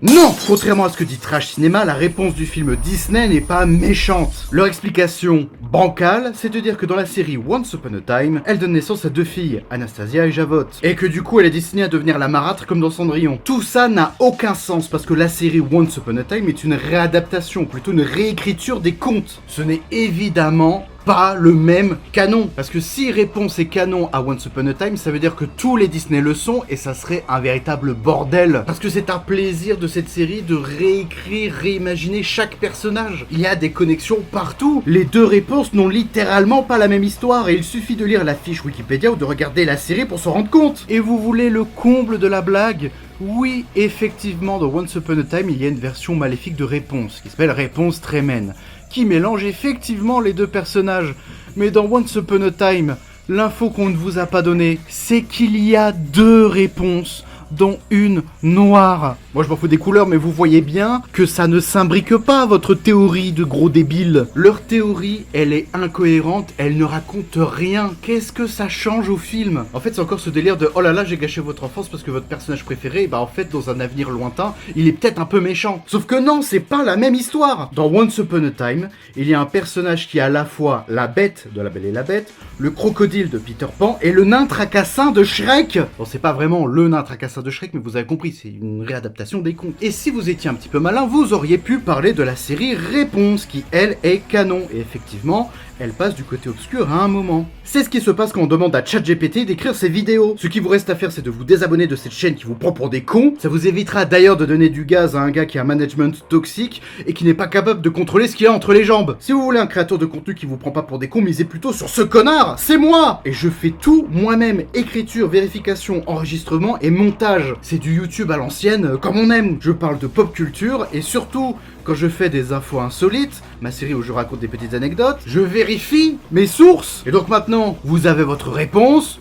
Non! Contrairement à ce que dit Trash Cinéma, la réponse du film Disney n'est pas méchante. Leur explication bancale, c'est de dire que dans la série Once Upon a Time, elle donne naissance à deux filles, Anastasia et Javot, et que du coup elle est destinée à devenir la marâtre comme dans Cendrillon. Tout ça n'a aucun sens parce que la série Once Upon a Time est une réadaptation, plutôt une réécriture des contes. Ce n'est évidemment pas le même canon. Parce que si Réponse est canon à Once Upon a Time, ça veut dire que tous les Disney le sont et ça serait un véritable bordel. Parce que c'est un plaisir de cette série de réécrire, réimaginer chaque personnage. Il y a des connexions partout. Les deux Réponses n'ont littéralement pas la même histoire et il suffit de lire la fiche Wikipédia ou de regarder la série pour s'en rendre compte. Et vous voulez le comble de la blague ? Oui, effectivement, dans Once Upon a Time, il y a une version maléfique de Réponse, qui s'appelle Réponse Trémène, qui mélange effectivement les deux personnages. Mais dans Once Upon a Time, l'info qu'on ne vous a pas donnée, c'est qu'il y a deux réponses, dont une noire. Moi je m'en fous des couleurs, mais vous voyez bien que ça ne s'imbrique pas, votre théorie de gros débile. Leur théorie, elle est incohérente, elle ne raconte rien. Qu'est-ce que ça change au film? En fait, c'est encore ce délire de « Oh là là, j'ai gâché votre enfance parce que votre personnage préféré, bah en fait, dans un avenir lointain, il est peut-être un peu méchant. » Sauf que non, c'est pas la même histoire. Dans Once Upon a Time, il y a un personnage qui est à la fois la bête de La Belle et la Bête, le crocodile de Peter Pan et le nain tracassin de Shrek. Bon, c'est pas vraiment le nain tracassin de Shrek, mais vous avez compris, c'est une réadaptation des contes. Et si vous étiez un petit peu malin, vous auriez pu parler de la série Réponse, qui elle est canon. Et effectivement, elle passe du côté obscur à un moment. C'est ce qui se passe quand on demande à ChatGPT d'écrire ses vidéos. Ce qui vous reste à faire, c'est de vous désabonner de cette chaîne qui vous prend pour des cons. Ça vous évitera d'ailleurs de donner du gaz à un gars qui a un management toxique et qui n'est pas capable de contrôler ce qu'il a entre les jambes. Si vous voulez un créateur de contenu qui vous prend pas pour des cons, misez plutôt sur ce connard. C'est moi. Et je fais tout moi-même. Écriture, vérification, enregistrement et montage. C'est du YouTube à l'ancienne, comme on aime. Je parle de pop culture et surtout, quand je fais des infos insolites, ma série où je raconte des petites anecdotes, je vérifie mes sources. Et donc maintenant, vous avez votre réponse.